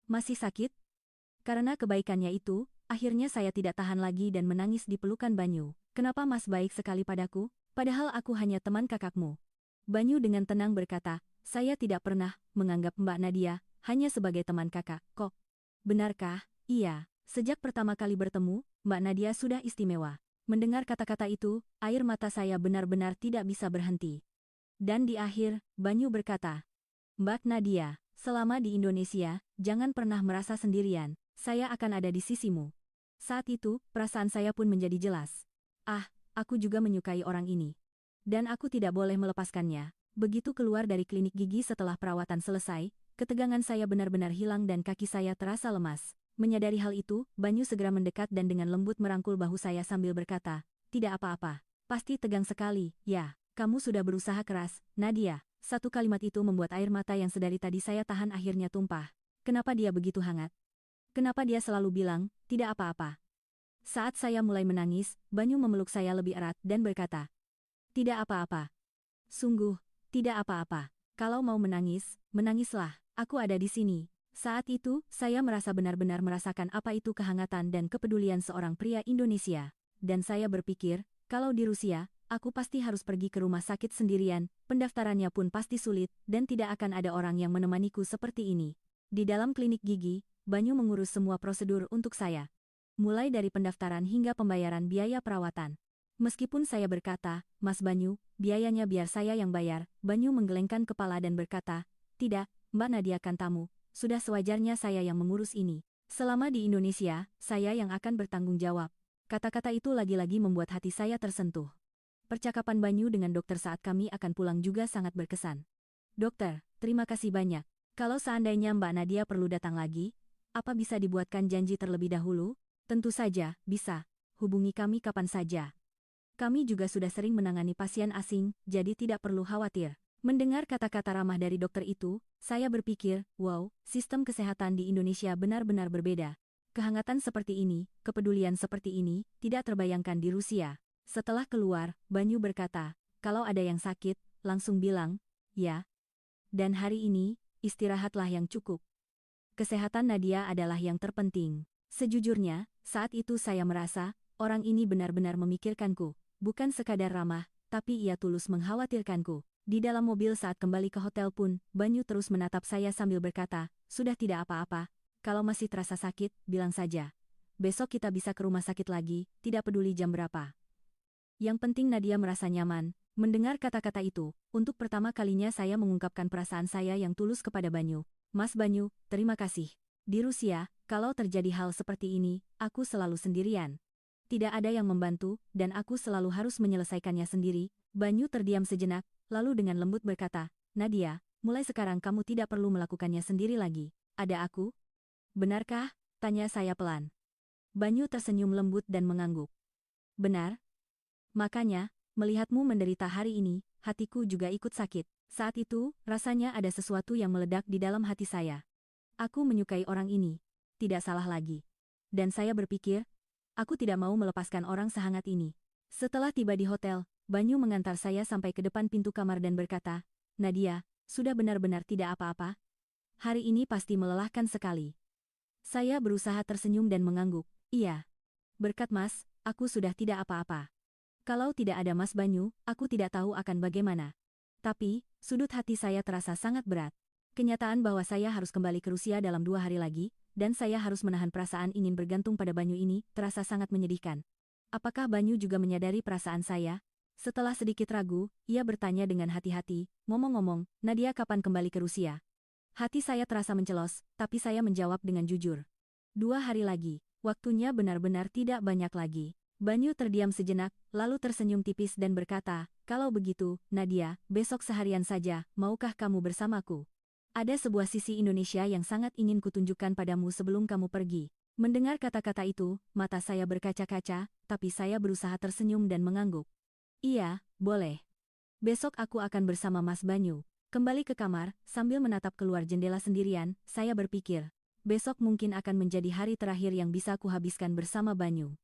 Masih sakit?" Karena kebaikannya itu, akhirnya saya tidak tahan lagi dan menangis di pelukan Banyu. "Kenapa Mas baik sekali padaku? Padahal aku hanya teman kakakmu." Banyu dengan tenang berkata, "Saya tidak pernah menganggap Mbak Nadia hanya sebagai teman kakak, kok." "Benarkah?" "Iya. Sejak pertama kali bertemu, Mbak Nadia sudah istimewa." Mendengar kata-kata itu, air mata saya benar-benar tidak bisa berhenti. Dan di akhir, Banyu berkata, "Mbak Nadia, selama di Indonesia, jangan pernah merasa sendirian. Saya akan ada di sisimu." Saat itu, perasaan saya pun menjadi jelas. Ah, aku juga menyukai orang ini. Dan aku tidak boleh melepaskannya. Begitu keluar dari klinik gigi setelah perawatan selesai, ketegangan saya benar-benar hilang dan kaki saya terasa lemas. Menyadari hal itu, Banyu segera mendekat dan dengan lembut merangkul bahu saya sambil berkata, "Tidak apa-apa. Pasti tegang sekali, ya. Kamu sudah berusaha keras, Nadia." Satu kalimat itu membuat air mata yang sedari tadi saya tahan akhirnya tumpah. Kenapa dia begitu hangat? Kenapa dia selalu bilang, "Tidak apa-apa"? Saat saya mulai menangis, Banyu memeluk saya lebih erat dan berkata, "Tidak apa-apa. Sungguh, tidak apa-apa. Kalau mau menangis, menangislah. Aku ada di sini." Saat itu, saya merasa benar-benar merasakan apa itu kehangatan dan kepedulian seorang pria Indonesia. Dan saya berpikir, kalau di Rusia, aku pasti harus pergi ke rumah sakit sendirian, pendaftarannya pun pasti sulit, dan tidak akan ada orang yang menemaniku seperti ini. Di dalam klinik gigi, Banyu mengurus semua prosedur untuk saya. Mulai dari pendaftaran hingga pembayaran biaya perawatan. Meskipun saya berkata, "Mas Banyu, biayanya biar saya yang bayar," Banyu menggelengkan kepala dan berkata, "Tidak, Mbak Nadia kan tamu. Sudah sewajarnya saya yang mengurus ini. Selama di Indonesia, saya yang akan bertanggung jawab." Kata-kata itu lagi-lagi membuat hati saya tersentuh. Percakapan Banyu dengan dokter saat kami akan pulang juga sangat berkesan. "Dokter, terima kasih banyak. Kalau seandainya Mbak Nadia perlu datang lagi, apa bisa dibuatkan janji terlebih dahulu?" "Tentu saja, bisa. Hubungi kami kapan saja. Kami juga sudah sering menangani pasien asing, jadi tidak perlu khawatir." Mendengar kata-kata ramah dari dokter itu, saya berpikir, wow, sistem kesehatan di Indonesia benar-benar berbeda. Kehangatan seperti ini, kepedulian seperti ini, tidak terbayangkan di Rusia. Setelah keluar, Banyu berkata, "Kalau ada yang sakit, langsung bilang, ya. Dan hari ini, istirahatlah yang cukup. Kesehatan Nadia adalah yang terpenting." Sejujurnya, saat itu saya merasa, orang ini benar-benar memikirkanku, bukan sekadar ramah, tapi ia tulus mengkhawatirkanku. Di dalam mobil saat kembali ke hotel pun, Banyu terus menatap saya sambil berkata, "Sudah tidak apa-apa. Kalau masih terasa sakit, bilang saja. Besok kita bisa ke rumah sakit lagi, tidak peduli jam berapa." Yang penting Nadia merasa nyaman. Mendengar kata-kata itu, untuk pertama kalinya saya mengungkapkan perasaan saya yang tulus kepada Banyu. "Mas Banyu, terima kasih. Di Rusia, kalau terjadi hal seperti ini, aku selalu sendirian. Tidak ada yang membantu, dan aku selalu harus menyelesaikannya sendiri." Banyu terdiam sejenak, lalu dengan lembut berkata, "Nadia, mulai sekarang kamu tidak perlu melakukannya sendiri lagi. Ada aku." "Benarkah?" tanya saya pelan. Banyu tersenyum lembut dan mengangguk. "Benar. Makanya, melihatmu menderita hari ini, hatiku juga ikut sakit." Saat itu, rasanya ada sesuatu yang meledak di dalam hati saya. Aku menyukai orang ini. Tidak salah lagi. Dan saya berpikir, aku tidak mau melepaskan orang sehangat ini. Setelah tiba di hotel, Banyu mengantar saya sampai ke depan pintu kamar dan berkata, "Nadia, sudah benar-benar tidak apa-apa? Hari ini pasti melelahkan sekali." Saya berusaha tersenyum dan mengangguk. "Iya. Berkat Mas, aku sudah tidak apa-apa. Kalau tidak ada Mas Banyu, aku tidak tahu akan bagaimana." Tapi, sudut hati saya terasa sangat berat. Kenyataan bahwa saya harus kembali ke Rusia dalam 2 hari lagi, dan saya harus menahan perasaan ingin bergantung pada Banyu ini, terasa sangat menyedihkan. Apakah Banyu juga menyadari perasaan saya? Setelah sedikit ragu, ia bertanya dengan hati-hati, "Ngomong-ngomong, Nadia kapan kembali ke Rusia?" Hati saya terasa mencelos, tapi saya menjawab dengan jujur. 2 hari lagi, waktunya benar-benar tidak banyak lagi." Banyu terdiam sejenak, lalu tersenyum tipis dan berkata, "Kalau begitu, Nadia, besok seharian saja, maukah kamu bersamaku? Ada sebuah sisi Indonesia yang sangat ingin kutunjukkan padamu sebelum kamu pergi." Mendengar kata-kata itu, mata saya berkaca-kaca, tapi saya berusaha tersenyum dan mengangguk. "Iya, boleh. Besok aku akan bersama Mas Banyu." Kembali ke kamar, sambil menatap keluar jendela sendirian, saya berpikir, besok mungkin akan menjadi hari terakhir yang bisa kuhabiskan bersama Banyu.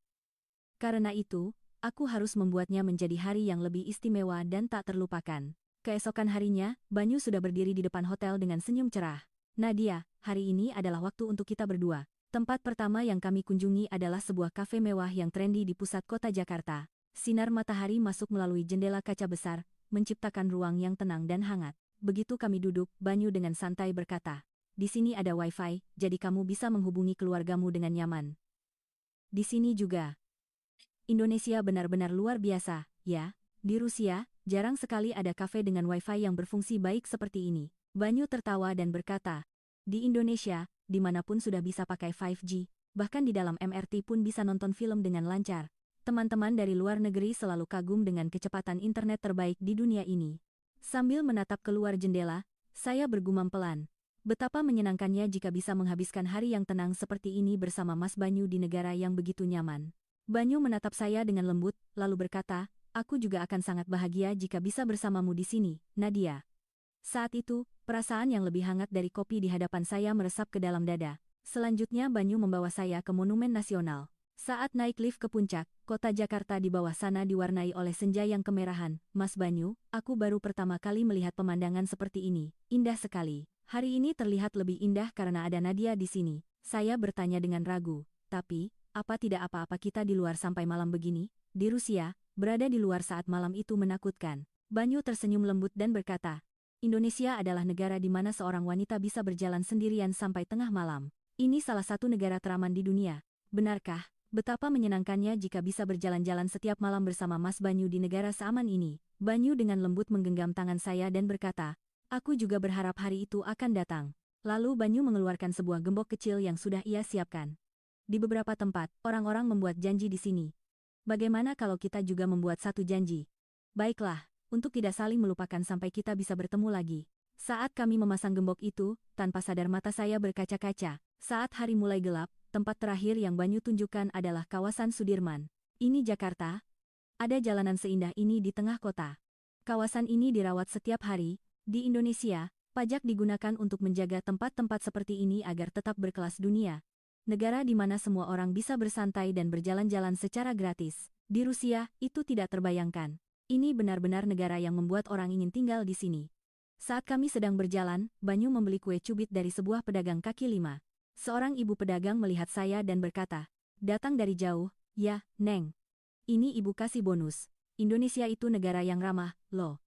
Karena itu, aku harus membuatnya menjadi hari yang lebih istimewa dan tak terlupakan. Keesokan harinya, Banyu sudah berdiri di depan hotel dengan senyum cerah. "Nadia, hari ini adalah waktu untuk kita berdua." Tempat pertama yang kami kunjungi adalah sebuah kafe mewah yang trendy di pusat kota Jakarta. Sinar matahari masuk melalui jendela kaca besar, menciptakan ruang yang tenang dan hangat. Begitu kami duduk, Banyu dengan santai berkata, "Di sini ada wifi, jadi kamu bisa menghubungi keluargamu dengan nyaman." Di sini juga. Indonesia benar-benar luar biasa, ya. Di Rusia, jarang sekali ada kafe dengan wifi yang berfungsi baik seperti ini. Banyu tertawa dan berkata, "Di Indonesia, dimanapun sudah bisa pakai 5G, bahkan di dalam MRT pun bisa nonton film dengan lancar. Teman-teman dari luar negeri selalu kagum dengan kecepatan internet terbaik di dunia ini." Sambil menatap keluar jendela, saya bergumam pelan. Betapa menyenangkannya jika bisa menghabiskan hari yang tenang seperti ini bersama Mas Banyu di negara yang begitu nyaman. Banyu menatap saya dengan lembut, lalu berkata, "Aku juga akan sangat bahagia jika bisa bersamamu di sini, Nadia." Saat itu, perasaan yang lebih hangat dari kopi di hadapan saya meresap ke dalam dada. Selanjutnya Banyu membawa saya ke Monumen Nasional. Saat naik lift ke puncak, kota Jakarta di bawah sana diwarnai oleh senja yang kemerahan. "Mas Banyu, aku baru pertama kali melihat pemandangan seperti ini. Indah sekali. Hari ini terlihat lebih indah karena ada Nadia di sini." Saya bertanya dengan ragu, "Tapi, apa tidak apa-apa kita di luar sampai malam begini?" Di Rusia, berada di luar saat malam itu menakutkan. Banyu tersenyum lembut dan berkata, "Indonesia adalah negara di mana seorang wanita bisa berjalan sendirian sampai tengah malam. Ini salah satu negara teraman di dunia. Benarkah? Betapa menyenangkannya jika bisa berjalan-jalan setiap malam bersama Mas Banyu di negara seaman ini." Banyu dengan lembut menggenggam tangan saya dan berkata, "Aku juga berharap hari itu akan datang." Lalu Banyu mengeluarkan sebuah gembok kecil yang sudah ia siapkan. "Di beberapa tempat, orang-orang membuat janji di sini. Bagaimana kalau kita juga membuat satu janji? Baiklah, untuk tidak saling melupakan sampai kita bisa bertemu lagi." Saat kami memasang gembok itu, tanpa sadar mata saya berkaca-kaca. Saat hari mulai gelap, tempat terakhir yang Banyu tunjukkan adalah kawasan Sudirman. "Ini Jakarta? Ada jalanan seindah ini di tengah kota. Kawasan ini dirawat setiap hari. Di Indonesia, pajak digunakan untuk menjaga tempat-tempat seperti ini agar tetap berkelas dunia. Negara di mana semua orang bisa bersantai dan berjalan-jalan secara gratis. Di Rusia, itu tidak terbayangkan. Ini benar-benar negara yang membuat orang ingin tinggal di sini." Saat kami sedang berjalan, Banyu membeli kue cubit dari sebuah pedagang kaki lima. Seorang ibu pedagang melihat saya dan berkata, "Datang dari jauh, ya, Neng. Ini ibu kasih bonus. Indonesia itu negara yang ramah, loh."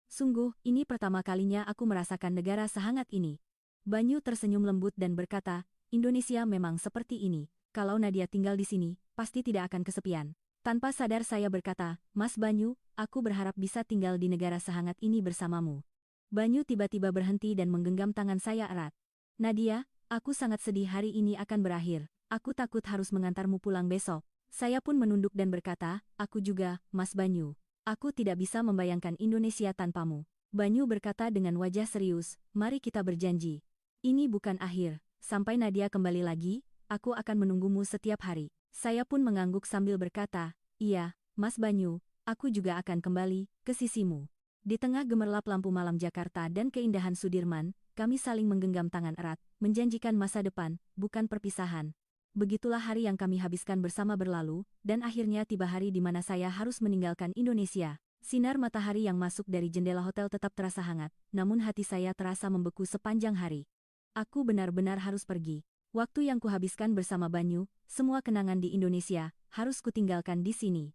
Sungguh, ini pertama kalinya aku merasakan negara sehangat ini. Banyu tersenyum lembut dan berkata, Indonesia memang seperti ini. Kalau Nadia tinggal di sini, pasti tidak akan kesepian. Tanpa sadar saya berkata, Mas Banyu, aku berharap bisa tinggal di negara sehangat ini bersamamu. Banyu tiba-tiba berhenti dan menggenggam tangan saya erat. Nadia, aku sangat sedih hari ini akan berakhir. Aku takut harus mengantarmu pulang besok. Saya pun menunduk dan berkata, aku juga, Mas Banyu. Aku tidak bisa membayangkan Indonesia tanpamu. Banyu berkata dengan wajah serius, mari kita berjanji. Ini bukan akhir. Sampai Nadia kembali lagi, aku akan menunggumu setiap hari. Saya pun mengangguk sambil berkata, iya, Mas Banyu, aku juga akan kembali ke sisimu. Di tengah gemerlap lampu malam Jakarta dan keindahan Sudirman, kami saling menggenggam tangan erat, menjanjikan masa depan, bukan perpisahan. Begitulah hari yang kami habiskan bersama berlalu, dan akhirnya tiba hari di mana saya harus meninggalkan Indonesia. Sinar matahari yang masuk dari jendela hotel tetap terasa hangat, namun hati saya terasa membeku sepanjang hari. Aku benar-benar harus pergi. Waktu yang kuhabiskan bersama Banyu, semua kenangan di Indonesia, harus kutinggalkan di sini.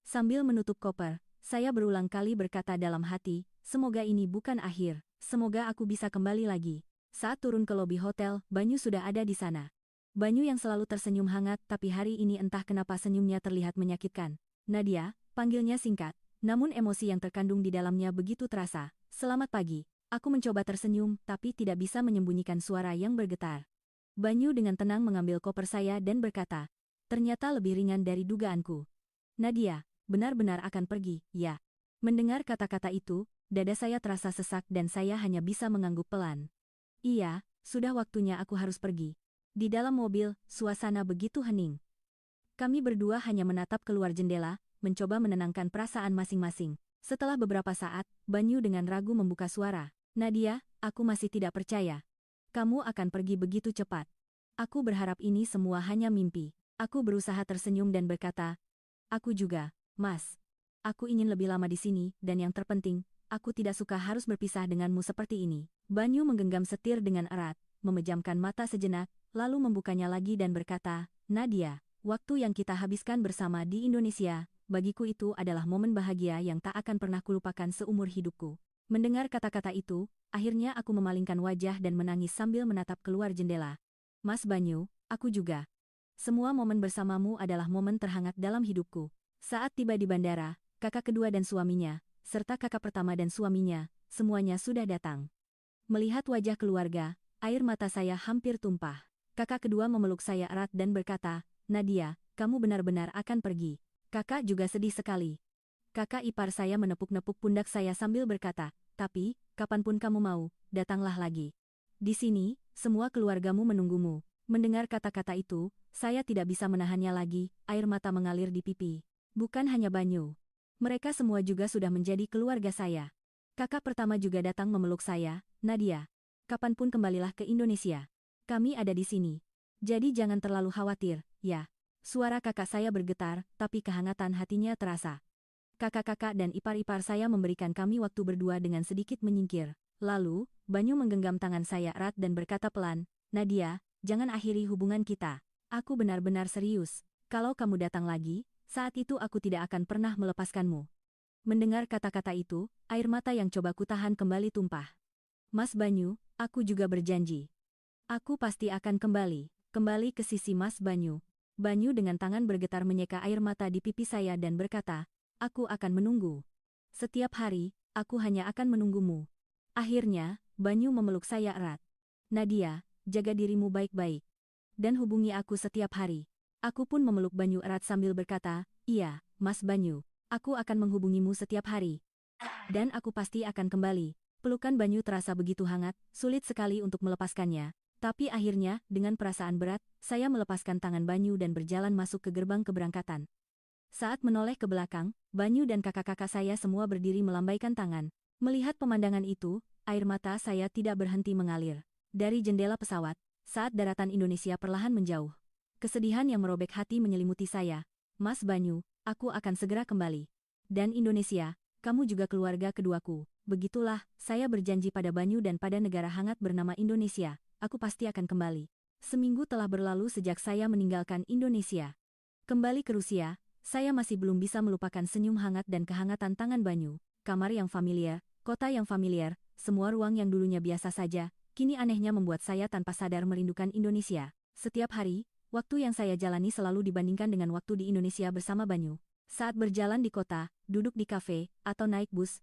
Sambil menutup koper, saya berulang kali berkata dalam hati, semoga ini bukan akhir, semoga aku bisa kembali lagi. Saat turun ke lobi hotel, Banyu sudah ada di sana. Banyu yang selalu tersenyum hangat, tapi hari ini entah kenapa senyumnya terlihat menyakitkan. Nadia, panggilnya singkat, namun emosi yang terkandung di dalamnya begitu terasa. Selamat pagi. Aku mencoba tersenyum, tapi tidak bisa menyembunyikan suara yang bergetar. Banyu dengan tenang mengambil koper saya dan berkata, ternyata lebih ringan dari dugaanku. Nadia, benar-benar akan pergi, ya. Mendengar kata-kata itu, dada saya terasa sesak dan saya hanya bisa mengangguk pelan. Iya, sudah waktunya aku harus pergi. Di dalam mobil, suasana begitu hening. Kami berdua hanya menatap keluar jendela, mencoba menenangkan perasaan masing-masing. Setelah beberapa saat, Banyu dengan ragu membuka suara. Nadia, aku masih tidak percaya. Kamu akan pergi begitu cepat. Aku berharap ini semua hanya mimpi. Aku berusaha tersenyum dan berkata, aku juga, Mas. Aku ingin lebih lama di sini, dan yang terpenting, aku tidak suka harus berpisah denganmu seperti ini. Banyu menggenggam setir dengan erat, memejamkan mata sejenak, lalu membukanya lagi dan berkata, Nadia, waktu yang kita habiskan bersama di Indonesia, bagiku itu adalah momen bahagia yang tak akan pernah kulupakan seumur hidupku. Mendengar kata-kata itu, akhirnya aku memalingkan wajah dan menangis sambil menatap keluar jendela. Mas Banyu, aku juga. Semua momen bersamamu adalah momen terhangat dalam hidupku. Saat tiba di bandara, kakak kedua dan suaminya, serta kakak pertama dan suaminya, semuanya sudah datang. Melihat wajah keluarga, air mata saya hampir tumpah. Kakak kedua memeluk saya erat dan berkata, Nadia, kamu benar-benar akan pergi. Kakak juga sedih sekali. Kakak ipar saya menepuk-nepuk pundak saya sambil berkata, tapi, kapanpun kamu mau, datanglah lagi. Di sini, semua keluargamu menunggumu. Mendengar kata-kata itu, saya tidak bisa menahannya lagi, air mata mengalir di pipi. Bukan hanya Banyu. Mereka semua juga sudah menjadi keluarga saya. Kakak pertama juga datang memeluk saya, Nadia. Kapanpun kembalilah ke Indonesia. Kami ada di sini. Jadi jangan terlalu khawatir, ya. Suara kakak saya bergetar, tapi kehangatan hatinya terasa. Kakak-kakak dan ipar-ipar saya memberikan kami waktu berdua dengan sedikit menyingkir. Lalu, Banyu menggenggam tangan saya erat dan berkata pelan, Nadia, jangan akhiri hubungan kita. Aku benar-benar serius. Kalau kamu datang lagi, saat itu aku tidak akan pernah melepaskanmu. Mendengar kata-kata itu, air mata yang coba kutahan kembali tumpah. Mas Banyu, aku juga berjanji. Aku pasti akan kembali ke sisi Mas Banyu. Banyu dengan tangan bergetar menyeka air mata di pipi saya dan berkata, aku akan menunggu. Setiap hari, aku hanya akan menunggumu. Akhirnya, Banyu memeluk saya erat. Nadia, jaga dirimu baik-baik. Dan hubungi aku setiap hari. Aku pun memeluk Banyu erat sambil berkata, iya, Mas Banyu, aku akan menghubungimu setiap hari. Dan aku pasti akan kembali. Pelukan Banyu terasa begitu hangat, sulit sekali untuk melepaskannya. Tapi akhirnya, dengan perasaan berat, saya melepaskan tangan Banyu dan berjalan masuk ke gerbang keberangkatan. Saat menoleh ke belakang, Banyu dan kakak-kakak saya semua berdiri melambaikan tangan. Melihat pemandangan itu, air mata saya tidak berhenti mengalir. Dari jendela pesawat, saat daratan Indonesia perlahan menjauh. Kesedihan yang merobek hati menyelimuti saya. Mas Banyu, aku akan segera kembali. Dan Indonesia, kamu juga keluarga keduaku. Begitulah, saya berjanji pada Banyu dan pada negara hangat bernama Indonesia. Aku pasti akan kembali. Seminggu telah berlalu sejak saya meninggalkan Indonesia. Kembali ke Rusia, saya masih belum bisa melupakan senyum hangat dan kehangatan tangan Banyu, kamar yang familiar, kota yang familiar, semua ruang yang dulunya biasa saja, kini anehnya membuat saya tanpa sadar merindukan Indonesia. Setiap hari, waktu yang saya jalani selalu dibandingkan dengan waktu di Indonesia bersama Banyu. Saat berjalan di kota, duduk di kafe, atau naik bus,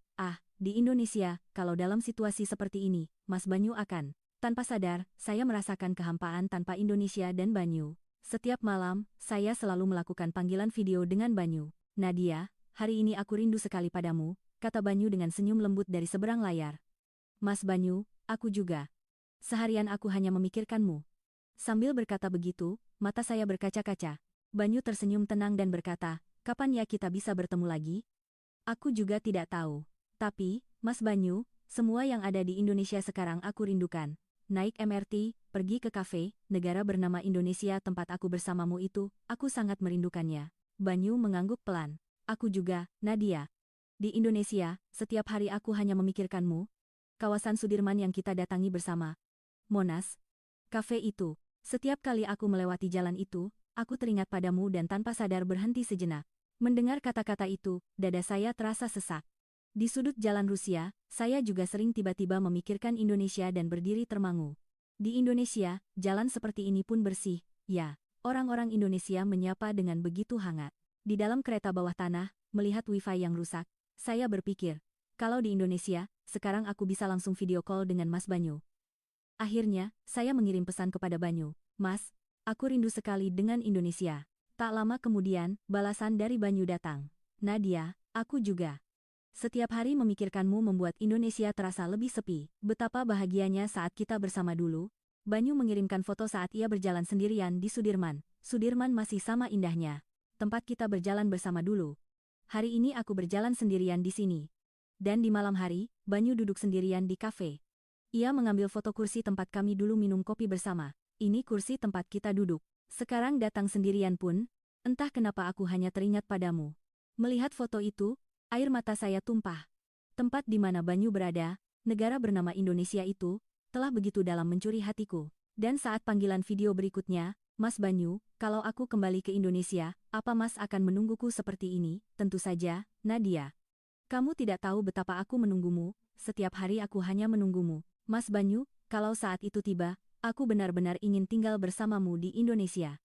di Indonesia, kalau dalam situasi seperti ini, Mas Banyu akan. Tanpa sadar, saya merasakan kehampaan tanpa Indonesia dan Banyu. Setiap malam, saya selalu melakukan panggilan video dengan Banyu. Nadia, hari ini aku rindu sekali padamu, kata Banyu dengan senyum lembut dari seberang layar. Mas Banyu, aku juga. Seharian aku hanya memikirkanmu. Sambil berkata begitu, mata saya berkaca-kaca. Banyu tersenyum tenang dan berkata, kapan ya kita bisa bertemu lagi? Aku juga tidak tahu. Tapi, Mas Banyu, semua yang ada di Indonesia sekarang aku rindukan. Naik MRT, pergi ke kafe, negara bernama Indonesia tempat aku bersamamu itu, aku sangat merindukannya. Banyu mengangguk pelan. Aku juga, Nadia. Di Indonesia, setiap hari aku hanya memikirkanmu. Kawasan Sudirman yang kita datangi bersama. Monas. Kafe itu. Setiap kali aku melewati jalan itu, aku teringat padamu dan tanpa sadar berhenti sejenak. Mendengar kata-kata itu, dada saya terasa sesak. Di sudut jalan Rusia, saya juga sering tiba-tiba memikirkan Indonesia dan berdiri termangu. Di Indonesia, jalan seperti ini pun bersih, ya. Orang-orang Indonesia menyapa dengan begitu hangat. Di dalam kereta bawah tanah, melihat wifi yang rusak, saya berpikir, kalau di Indonesia, sekarang aku bisa langsung video call dengan Mas Banyu. Akhirnya, saya mengirim pesan kepada Banyu, Mas, aku rindu sekali dengan Indonesia. Tak lama kemudian, balasan dari Banyu datang. Nadia, aku juga. Setiap hari memikirkanmu membuat Indonesia terasa lebih sepi. Betapa bahagianya saat kita bersama dulu. Banyu mengirimkan foto saat ia berjalan sendirian di Sudirman. Sudirman masih sama indahnya. Tempat kita berjalan bersama dulu. Hari ini aku berjalan sendirian di sini. Dan di malam hari, Banyu duduk sendirian di kafe. Ia mengambil foto kursi tempat kami dulu minum kopi bersama. Ini kursi tempat kita duduk. Sekarang datang sendirian pun, entah kenapa aku hanya teringat padamu. Melihat foto itu, air mata saya tumpah. Tempat di mana Banyu berada, negara bernama Indonesia itu, telah begitu dalam mencuri hatiku. Dan saat panggilan video berikutnya, Mas Banyu, kalau aku kembali ke Indonesia, apa Mas akan menungguku seperti ini? Tentu saja, Nadia. Kamu tidak tahu betapa aku menunggumu, setiap hari aku hanya menunggumu. Mas Banyu, kalau saat itu tiba, aku benar-benar ingin tinggal bersamamu di Indonesia.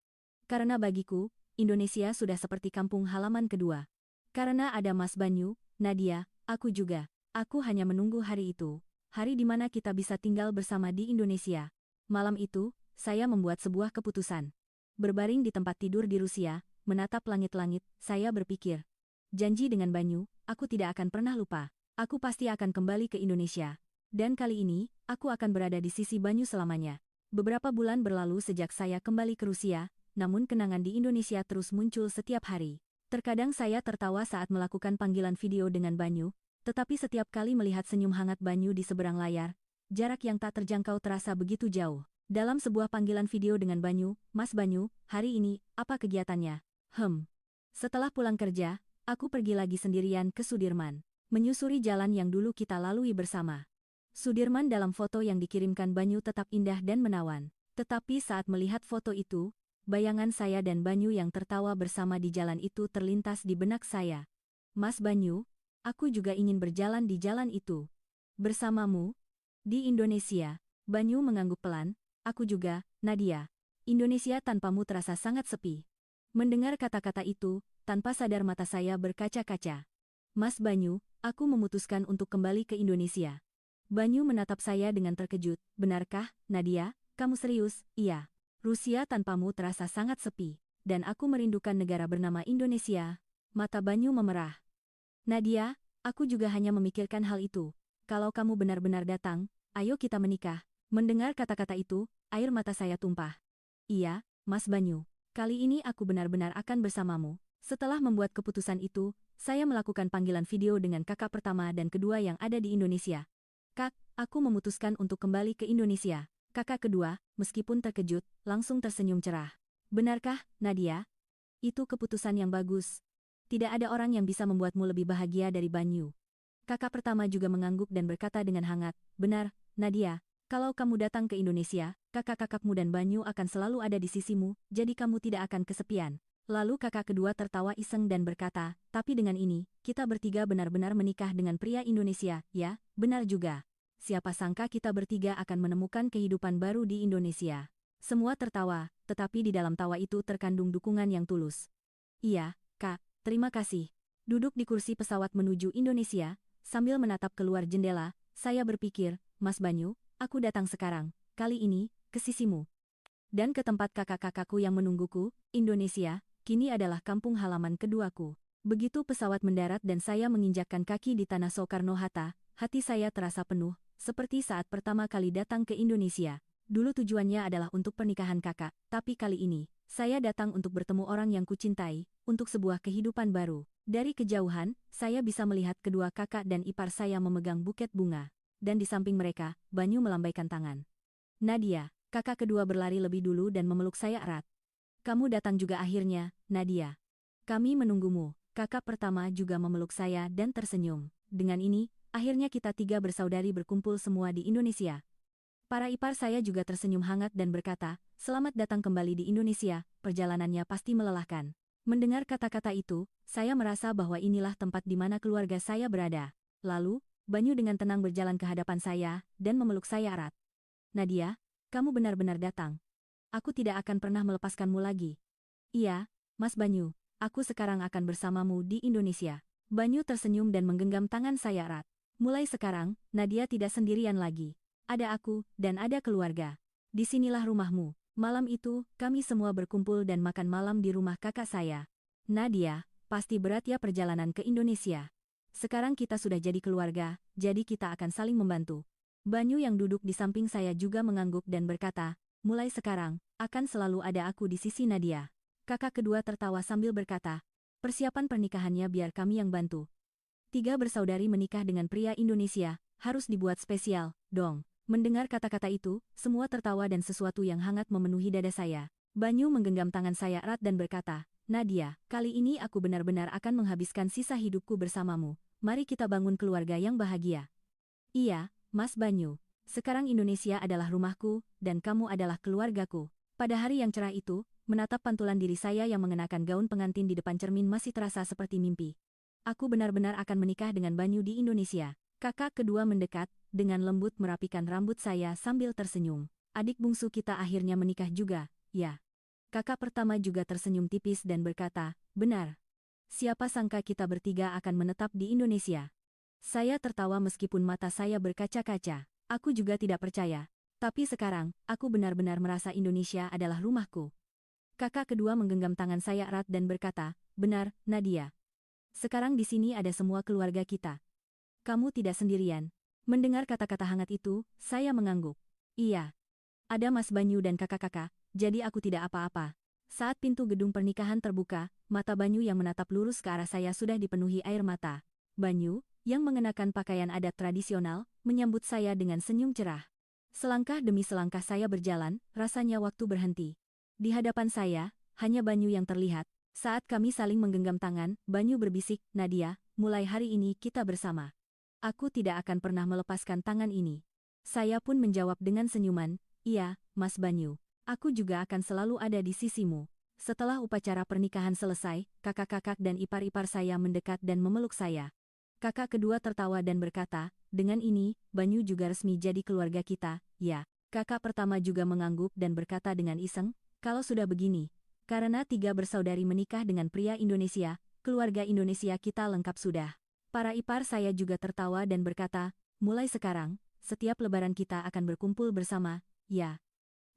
Karena bagiku, Indonesia sudah seperti kampung halaman kedua. Karena ada Mas Banyu, Nadia, aku juga. Aku hanya menunggu hari itu. Hari di mana kita bisa tinggal bersama di Indonesia. Malam itu, saya membuat sebuah keputusan. Berbaring di tempat tidur di Rusia, menatap langit-langit, saya berpikir. Janji dengan Banyu, aku tidak akan pernah lupa. Aku pasti akan kembali ke Indonesia. Dan kali ini, aku akan berada di sisi Banyu selamanya. Beberapa bulan berlalu sejak saya kembali ke Rusia, namun kenangan di Indonesia terus muncul setiap hari. Terkadang saya tertawa saat melakukan panggilan video dengan Banyu, tetapi setiap kali melihat senyum hangat Banyu di seberang layar, jarak yang tak terjangkau terasa begitu jauh. Dalam sebuah panggilan video dengan Banyu, Mas Banyu, hari ini, apa kegiatannya? Setelah pulang kerja, aku pergi lagi sendirian ke Sudirman, menyusuri jalan yang dulu kita lalui bersama. Sudirman dalam foto yang dikirimkan Banyu tetap indah dan menawan. Tetapi saat melihat foto itu, bayangan saya dan Banyu yang tertawa bersama di jalan itu terlintas di benak saya. Mas Banyu, aku juga ingin berjalan di jalan itu. Bersamamu? Di Indonesia. Banyu mengangguk pelan, aku juga, Nadia. Indonesia tanpamu terasa sangat sepi. Mendengar kata-kata itu, tanpa sadar mata saya berkaca-kaca. Mas Banyu, aku memutuskan untuk kembali ke Indonesia. Banyu menatap saya dengan terkejut, benarkah, Nadia? Kamu serius? Iya. Rusia tanpamu terasa sangat sepi, dan aku merindukan negara bernama Indonesia. Mata Banyu memerah. Nadia, aku juga hanya memikirkan hal itu. Kalau kamu benar-benar datang, ayo kita menikah. Mendengar kata-kata itu, air mata saya tumpah. Iya, Mas Banyu. Kali ini aku benar-benar akan bersamamu. Setelah membuat keputusan itu, saya melakukan panggilan video dengan kakak pertama dan kedua yang ada di Indonesia. Kak, aku memutuskan untuk kembali ke Indonesia. Kakak kedua, meskipun terkejut, langsung tersenyum cerah. Benarkah, Nadia? Itu keputusan yang bagus. Tidak ada orang yang bisa membuatmu lebih bahagia dari Banyu. Kakak pertama juga mengangguk dan berkata dengan hangat, benar, Nadia, kalau kamu datang ke Indonesia, kakak-kakakmu dan Banyu akan selalu ada di sisimu, jadi kamu tidak akan kesepian. Lalu kakak kedua tertawa iseng dan berkata, tapi dengan ini, kita bertiga benar-benar menikah dengan pria Indonesia, ya, benar juga. Siapa sangka kita bertiga akan menemukan kehidupan baru di Indonesia. Semua tertawa, tetapi di dalam tawa itu terkandung dukungan yang tulus. Iya, Kak, terima kasih. Duduk di kursi pesawat menuju Indonesia, sambil menatap keluar jendela, saya berpikir, Mas Banyu, aku datang sekarang, kali ini, ke sisimu. Dan ke tempat kakak-kakakku yang menungguku, Indonesia, kini adalah kampung halaman keduaku. Begitu pesawat mendarat dan saya menginjakkan kaki di tanah Soekarno-Hatta, hati saya terasa penuh, seperti saat pertama kali datang ke Indonesia. Dulu tujuannya adalah untuk pernikahan kakak, tapi kali ini, saya datang untuk bertemu orang yang kucintai, untuk sebuah kehidupan baru. Dari kejauhan, saya bisa melihat kedua kakak dan ipar saya memegang buket bunga. Dan di samping mereka, Banyu melambaikan tangan. Nadia, kakak kedua berlari lebih dulu dan memeluk saya erat. Kamu datang juga akhirnya, Nadia. Kami menunggumu. Kakak pertama juga memeluk saya dan tersenyum. Dengan ini, akhirnya kita tiga bersaudari berkumpul semua di Indonesia. Para ipar saya juga tersenyum hangat dan berkata, selamat datang kembali di Indonesia, perjalanannya pasti melelahkan. Mendengar kata-kata itu, saya merasa bahwa inilah tempat di mana keluarga saya berada. Lalu, Banyu dengan tenang berjalan ke hadapan saya dan memeluk saya erat. Nadia, kamu benar-benar datang. Aku tidak akan pernah melepaskanmu lagi. Iya, Mas Banyu, aku sekarang akan bersamamu di Indonesia. Banyu tersenyum dan menggenggam tangan saya erat. Mulai sekarang, Nadia tidak sendirian lagi. Ada aku, dan ada keluarga. Disinilah rumahmu. Malam itu, kami semua berkumpul dan makan malam di rumah kakak saya. Nadia, pasti berat ya perjalanan ke Indonesia. Sekarang kita sudah jadi keluarga, jadi kita akan saling membantu. Banyu yang duduk di samping saya juga mengangguk dan berkata, mulai sekarang, akan selalu ada aku di sisi Nadia. Kakak kedua tertawa sambil berkata, persiapan pernikahannya biar kami yang bantu. Tiga bersaudari menikah dengan pria Indonesia, harus dibuat spesial, dong. Mendengar kata-kata itu, semua tertawa dan sesuatu yang hangat memenuhi dada saya. Banyu menggenggam tangan saya erat dan berkata, Nadia, kali ini aku benar-benar akan menghabiskan sisa hidupku bersamamu. Mari kita bangun keluarga yang bahagia. Iya, Mas Banyu. Sekarang Indonesia adalah rumahku, dan kamu adalah keluargaku. Pada hari yang cerah itu, menatap pantulan diri saya yang mengenakan gaun pengantin di depan cermin masih terasa seperti mimpi. Aku benar-benar akan menikah dengan Banyu di Indonesia. Kakak kedua mendekat, dengan lembut merapikan rambut saya sambil tersenyum. Adik bungsu kita akhirnya menikah juga, ya. Kakak pertama juga tersenyum tipis dan berkata, benar. Siapa sangka kita bertiga akan menetap di Indonesia. Saya tertawa meskipun mata saya berkaca-kaca. Aku juga tidak percaya. Tapi sekarang, aku benar-benar merasa Indonesia adalah rumahku. Kakak kedua menggenggam tangan saya erat dan berkata, benar, Nadia. Sekarang di sini ada semua keluarga kita. Kamu tidak sendirian. Mendengar kata-kata hangat itu, saya mengangguk. Iya. Ada Mas Banyu dan kakak-kakak, jadi aku tidak apa-apa. Saat pintu gedung pernikahan terbuka, mata Banyu yang menatap lurus ke arah saya sudah dipenuhi air mata. Banyu, yang mengenakan pakaian adat tradisional, menyambut saya dengan senyum cerah. Selangkah demi selangkah saya berjalan, rasanya waktu berhenti. Di hadapan saya, hanya Banyu yang terlihat. Saat kami saling menggenggam tangan, Banyu berbisik, Nadia, mulai hari ini kita bersama. Aku tidak akan pernah melepaskan tangan ini. Saya pun menjawab dengan senyuman, iya, Mas Banyu. Aku juga akan selalu ada di sisimu. Setelah upacara pernikahan selesai, kakak-kakak dan ipar-ipar saya mendekat dan memeluk saya. Kakak kedua tertawa dan berkata, dengan ini, Banyu juga resmi jadi keluarga kita, ya. Kakak pertama juga mengangguk dan berkata dengan iseng, kalau sudah begini, karena tiga bersaudari menikah dengan pria Indonesia, keluarga Indonesia kita lengkap sudah. Para ipar saya juga tertawa dan berkata, mulai sekarang, setiap lebaran kita akan berkumpul bersama, ya.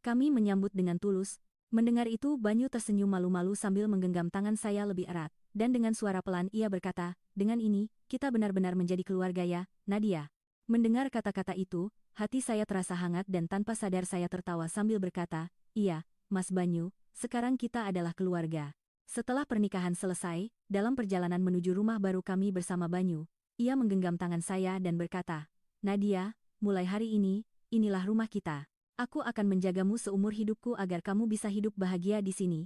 Kami menyambut dengan tulus. Mendengar itu Banyu tersenyum malu-malu sambil menggenggam tangan saya lebih erat, dan dengan suara pelan ia berkata, dengan ini, kita benar-benar menjadi keluarga ya, Nadia. Mendengar kata-kata itu, hati saya terasa hangat dan tanpa sadar saya tertawa sambil berkata, iya, Mas Banyu, sekarang kita adalah keluarga. Setelah pernikahan selesai, dalam perjalanan menuju rumah baru kami bersama Banyu, ia menggenggam tangan saya dan berkata, Nadia, mulai hari ini, inilah rumah kita. Aku akan menjagamu seumur hidupku agar kamu bisa hidup bahagia di sini.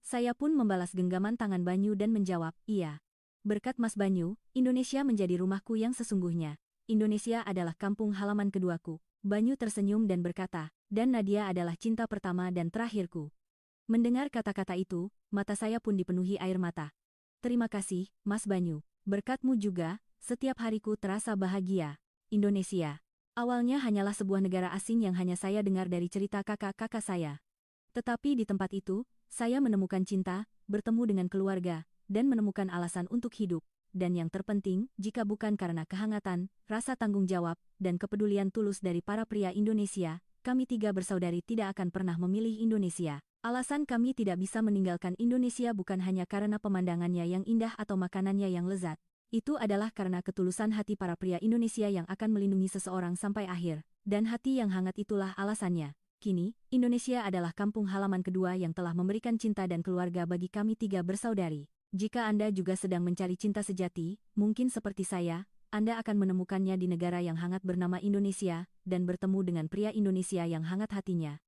Saya pun membalas genggaman tangan Banyu dan menjawab, iya. Berkat Mas Banyu, Indonesia menjadi rumahku yang sesungguhnya. Indonesia adalah kampung halaman keduaku. Banyu tersenyum dan berkata, dan Nadia adalah cinta pertama dan terakhirku. Mendengar kata-kata itu, mata saya pun dipenuhi air mata. Terima kasih, Mas Banyu. Berkatmu juga, setiap hariku terasa bahagia. Indonesia. Awalnya hanyalah sebuah negara asing yang hanya saya dengar dari cerita kakak-kakak saya. Tetapi di tempat itu, saya menemukan cinta, bertemu dengan keluarga, dan menemukan alasan untuk hidup. Dan yang terpenting, jika bukan karena kehangatan, rasa tanggung jawab, dan kepedulian tulus dari para pria Indonesia, kami tiga bersaudari tidak akan pernah memilih Indonesia. Alasan kami tidak bisa meninggalkan Indonesia bukan hanya karena pemandangannya yang indah atau makanannya yang lezat. Itu adalah karena ketulusan hati para pria Indonesia yang akan melindungi seseorang sampai akhir. Dan hati yang hangat itulah alasannya. Kini, Indonesia adalah kampung halaman kedua yang telah memberikan cinta dan keluarga bagi kami tiga bersaudari. Jika Anda juga sedang mencari cinta sejati, mungkin seperti saya, Anda akan menemukannya di negara yang hangat bernama Indonesia, dan bertemu dengan pria Indonesia yang hangat hatinya.